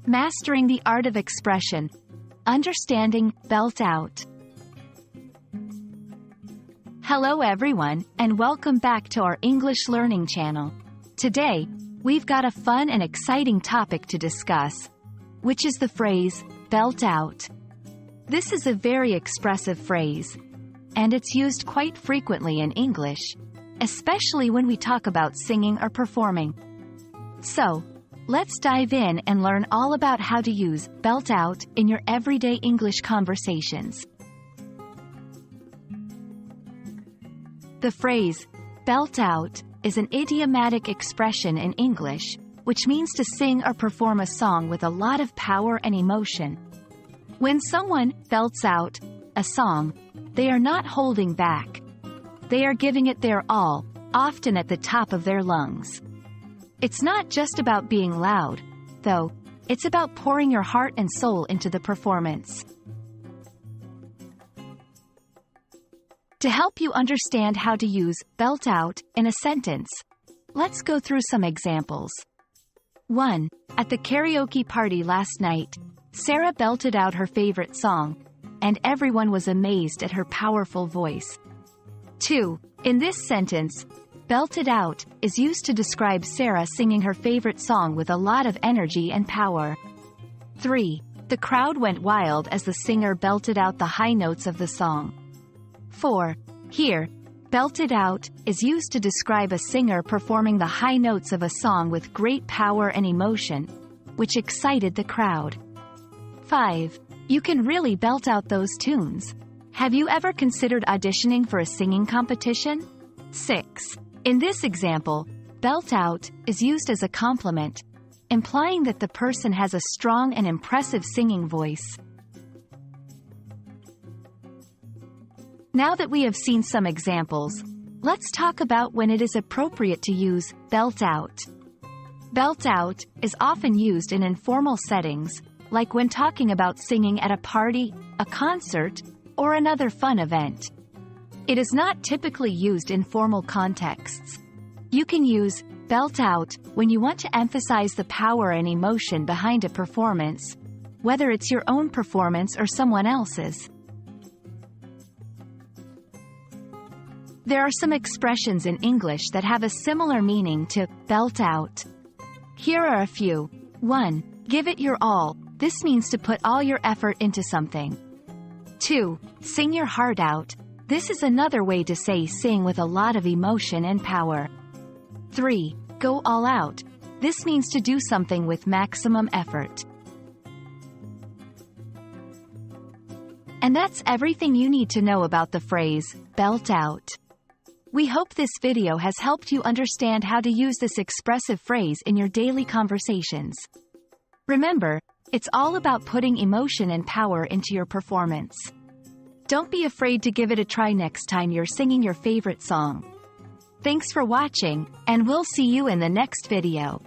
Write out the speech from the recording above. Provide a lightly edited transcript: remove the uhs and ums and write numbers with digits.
Mastering the art of expression. Understanding belt out. Hello everyone, and welcome back to our English learning channel. Today, we've got a fun and exciting topic to discuss, which is the phrase, belt out. This is a very expressive phrase, and it's used quite frequently in English, especially when we talk about singing or performing. So, let's dive in and learn all about how to use belt out in your everyday English conversations. The phrase, belt out, is an idiomatic expression in English, which means to sing or perform a song with a lot of power and emotion. When someone belts out a song, they are not holding back. They are giving it their all, often at the top of their lungs. It's not just about being loud, though, it's about pouring your heart and soul into the performance. To help you understand how to use belt out in a sentence, let's go through some examples. 1. At the karaoke party last night, Sarah belted out her favorite song, and everyone was amazed at her powerful voice. 2. In this sentence, belted out is used to describe Sarah singing her favorite song with a lot of energy and power. 3. The crowd went wild as the singer belted out the high notes of the song. 4. Here, belted out is used to describe a singer performing the high notes of a song with great power and emotion, which excited the crowd. 5. You can really belt out those tunes. Have you ever considered auditioning for a singing competition? 6. In this example, belt out is used as a compliment, implying that the person has a strong and impressive singing voice. Now that we have seen some examples, let's talk about when it is appropriate to use belt out. Belt out is often used in informal settings, like when talking about singing at a party, a concert, or another fun event. It is not typically used in formal contexts. You can use belt out when you want to emphasize the power and emotion behind a performance, whether it's your own performance or someone else's. There are some expressions in English that have a similar meaning to belt out. Here are a few. 1. Give it your all. This means to put all your effort into something. 2. Sing your heart out. This is another way to say sing with a lot of emotion and power. 3. Go all out. This means to do something with maximum effort. And that's everything you need to know about the phrase, belt out. We hope this video has helped you understand how to use this expressive phrase in your daily conversations. Remember, it's all about putting emotion and power into your performance. Don't be afraid to give it a try next time you're singing your favorite song. Thanks for watching, and we'll see you in the next video.